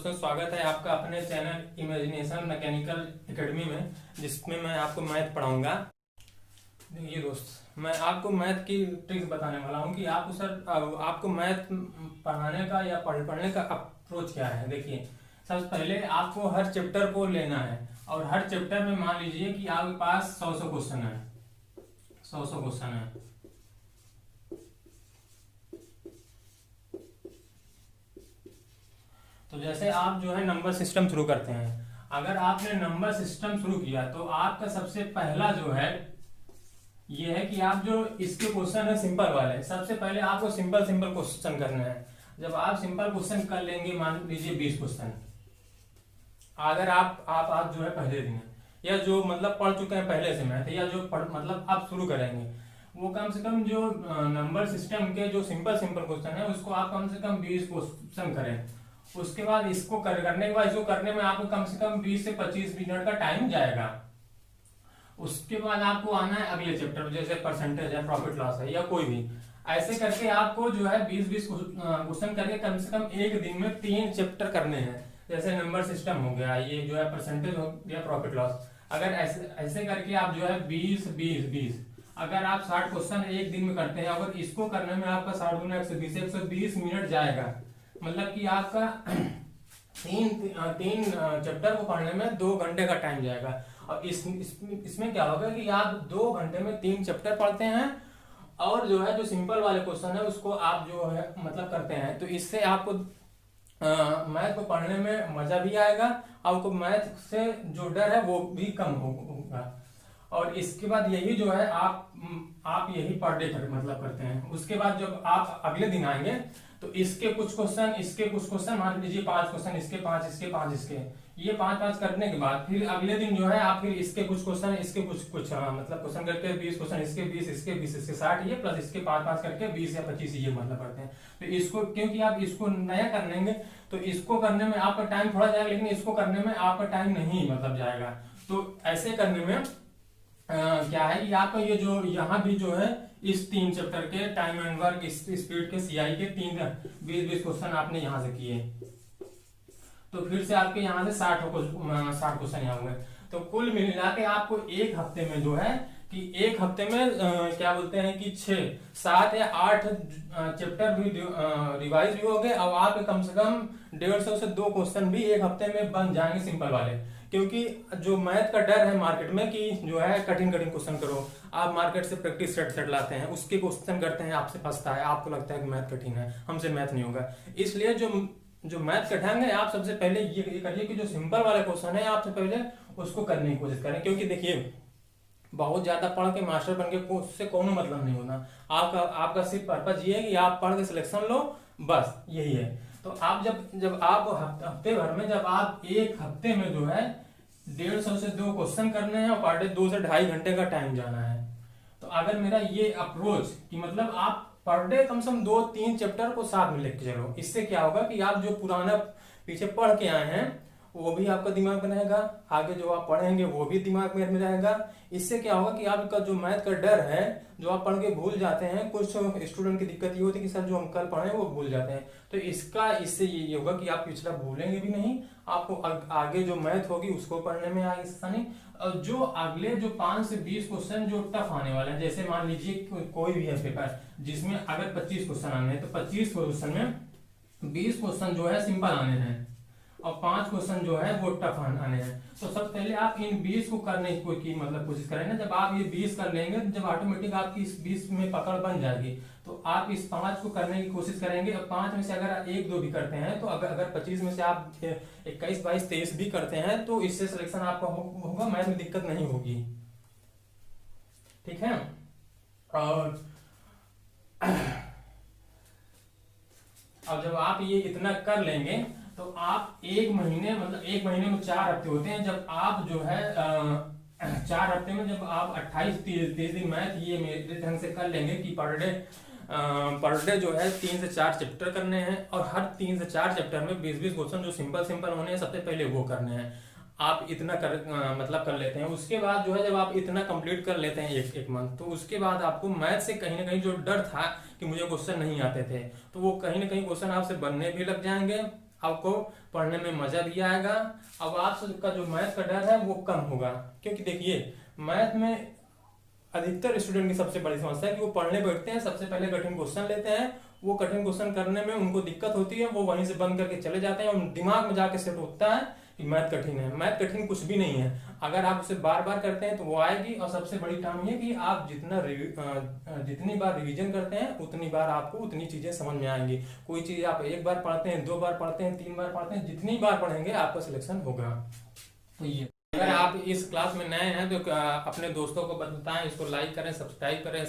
दोस्तों, स्वागत है आपका अपने चैनल इमेजिनेशन मैकेनिकल एकेडमी में, जिसमें मैं आपको मैथ पढ़ाऊंगा। देखिए दोस्त, मैं आपको मैथ की ट्रिक्स बताने वाला हूँ कि आपको आपको मैथ पढ़ाने का या पढ़ने का अप्रोच क्या है। देखिए, सबसे पहले आपको हर चैप्टर को लेना है और हर चैप्टर में मान लीजिए कि आपके पास 100 क्वेश्चन है। 100 क्वेश्चन है। तो जैसे आप जो है नंबर सिस्टम शुरू करते हैं। अगर आपने नंबर सिस्टम शुरू किया तो आपका सबसे पहला जो है ये है कि आप जो इसके क्वेश्चन है सिंपल वाले, सबसे पहले आपको सिंपल सिंपल क्वेश्चन करने हैं। जब आप सिंपल क्वेश्चन कर लेंगे, मान लीजिए 20 क्वेश्चन, अगर आप जो है पहले दिन या जो मतलब पढ़ चुके हैं पहले से मैथ, या जो मतलब आप शुरू करेंगे, वो कम से कम जो नंबर सिस्टम के जो सिंपल सिंपल क्वेश्चन है उसको आप कम से कम 20 क्वेश्चन करें। उसके बाद इसको करने के बाद इसको करने में आपको कम से कम 20 से 25 मिनट का टाइम जाएगा। उसके बाद आपको आना है अगले चैप्टर, जैसे परसेंटेज है, प्रॉफिट लॉस है, या कोई भी। ऐसे करके आपको जो है 20-20 क्वेश्चन करके कम से कम एक दिन में 3 चैप्टर करने हैं। जैसे नंबर सिस्टम हो गया, ये जो है परसेंटेज हो गया, प्रॉफिट लॉस। अगर ऐसे करके आप जो है 20-20-20 अगर आप 60 क्वेश्चन एक दिन में करते हैं, अगर इसको करने में आपका 60 गुना 120 मिनट जाएगा। मतलब कि आपका तीन चैप्टर को पढ़ने में 2 घंटे का टाइम जाएगा। और इसमें क्या होगा कि आप 2 घंटे में 3 चैप्टर पढ़ते हैं और जो है जो सिंपल वाले क्वेश्चन है उसको आप जो है मतलब करते हैं। तो इससे आपको मैथ को पढ़ने में मजा भी आएगा, आपको मैथ से जो डर है वो भी कम होगा। और इसके बाद यही जो है आप यही पर डे मतलब करते हैं। उसके बाद जब आप अगले दिन आएंगे तो इसके कुछ क्वेश्चन मान लीजिए 5 क्वेश्चन, इसके 5, इसके 5, इसके ये 5-5 करने के बाद फिर अगले दिन जो है आप फिर इसके कुछ क्वेश्चन, इसके कुछ मतलब क्वेश्चन करके 20 क्वेश्चन, इसके 20, इसके 20, इसके 60 ये प्लस इसके 5-5 करके 20 या 25 ये मतलब करते हैं। तो इसको क्योंकि आप इसको नया कर लेंगे तो इसको करने में आपका टाइम थोड़ा जाएगा, लेकिन इसको करने में आपका टाइम नहीं मतलब जाएगा। तो ऐसे करने में क्या है कि आपका ये जो यहाँ भी जो है इस 3 चैप्टर के टाइम एंड वर्क स्पीड के सीआई के 20-20 क्वेश्चन आपने यहाँ से किए, तो फिर से आपके यहाँ से 60 क्वेश्चन यहाँ हुए। तो कुल मिला के आपको एक हफ्ते में जो है कि एक हफ्ते में क्या बोलते हैं कि 6-7 या 8 चैप्टर भी रिवाइज भी हो गए। अब आप कम से कम 150 से 2 क्वेश्चन भी एक हफ्ते में बन जाएंगे सिंपल वाले। क्योंकि जो मैथ का डर है मार्केट में कि जो है कठिन क्वेश्चन करो, आप मार्केट से प्रैक्टिस सेट लाते हैं, उसके क्वेश्चन करते हैं, आपसे फंसता है, आपको लगता है कि मैथ कठिन है, हमसे मैथ नहीं होगा। इसलिए जो मैथ कठिन है, आप सबसे पहले ये करिए कि जो सिंपल वाले क्वेश्चन है आपसे पहले उसको करने की कोशिश करें। क्योंकि देखिए, बहुत ज्यादा पढ़ के मास्टर बन के उससे कोनो मतलब नहीं होना। आपका सिर्फ पर्पज ये है कि आप पढ़ के सिलेक्शन लो, बस यही है। तो आप जब आप हफ्ते भर में जब आप एक हफ्ते में जो है 150 से 2 क्वेश्चन करने हैं और पर डे 2 से 2.5 घंटे का टाइम जाना है। तो अगर मेरा ये अप्रोच कि मतलब आप पर डे कम से कम 2-3 चैप्टर को साथ में लेके चलो, इससे क्या होगा कि आप जो पुराना पीछे पढ़ के आए हैं वो भी आपका दिमाग में रहेगा, आगे जो आप पढ़ेंगे वो भी दिमाग में रहेगा। इससे क्या होगा कि आपका जो मैथ का डर है, जो आप पढ़ के भूल जाते हैं, कुछ स्टूडेंट की दिक्कत ये होती है कि सर जो हम कल पढ़े वो भूल जाते हैं। तो इससे ये होगा कि आप पिछला भूलेंगे भी नहीं, आपको आगे जो मैथ होगी उसको पढ़ने में आसानी। और जो अगले जो 5 से 20 क्वेश्चन जो टफ आने वाले हैं, जैसे मान लीजिए कोई भी है पेपर जिसमें अगर 25 क्वेश्चन आने हैं, तो 25 क्वेश्चन में 20 क्वेश्चन जो है सिंपल आने हैं और 5 क्वेश्चन जो है वो टफ आने हैं। तो सबसे पहले आप इन 20 को करने की मतलब कोशिश करें ना। जब आप ये 20 कर लेंगे, जब ऑटोमेटिक आपकी इस 20 में पकड़ बन जाएगी, तो आप इस 5 को करने की कोशिश करेंगे। और 5 में से अगर 1-2 भी करते हैं, तो अगर 25 में से आप 21, 22, 23 भी करते हैं, तो इससे सिलेक्शन आपका होगा, मैथ में दिक्कत नहीं होगी। ठीक है। और अब जब आप ये इतना कर लेंगे तो आप एक महीने में 4 हफ्ते होते हैं। जब आप जो है 4 हफ्ते में जब आप 28-30 दिन मैथ ये मेरे ढंग से कर लेंगे कि पर डे जो है 3 से 4 चैप्टर करने हैं और हर 3 से 4 चैप्टर में 20-20 क्वेश्चन जो सिंपल होने हैं सबसे पहले वो करने हैं। आप इतना मतलब कर लेते हैं। उसके बाद जो है जब आप इतना कंप्लीट कर लेते हैं एक मंथ, तो उसके बाद आपको मैथ से कहीं ना कहीं जो डर था कि मुझे क्वेश्चन नहीं आते थे, तो वो कहीं ना कहीं क्वेश्चन आपसे बनने भी लग जाएंगे आपको पढ़ने में मजा भी आएगा। अब आप सबका जो मैथ का डर है वो कम होगा, क्योंकि देखिए मैथ में अधिकतर स्टूडेंट की सबसे बड़ी समस्या है कि वो पढ़ने बैठते हैं, सबसे पहले कठिन क्वेश्चन लेते हैं, वो कठिन क्वेश्चन करने में उनको दिक्कत होती है, वो वहीं से बंद करके चले जाते हैं और दिमाग में जाके सेट होता है कि मैथ कठिन है। मैथ कठिन कुछ भी नहीं है, अगर आप उसे बार बार करते हैं तो वो आएगी। और सबसे बड़ी काम ये कि आप जितनी बार रिवीजन करते हैं उतनी बार आपको उतनी चीजें समझ में आएंगी। कोई चीज आप एक बार पढ़ते हैं, 2 बार पढ़ते हैं, 3 बार पढ़ते हैं, जितनी बार पढ़ेंगे आपका सिलेक्शन होगा। तो ये अगर आप इस क्लास में नए हैं तो अपने दोस्तों को बताएं, इसको लाइक करें, सब्सक्राइब करें।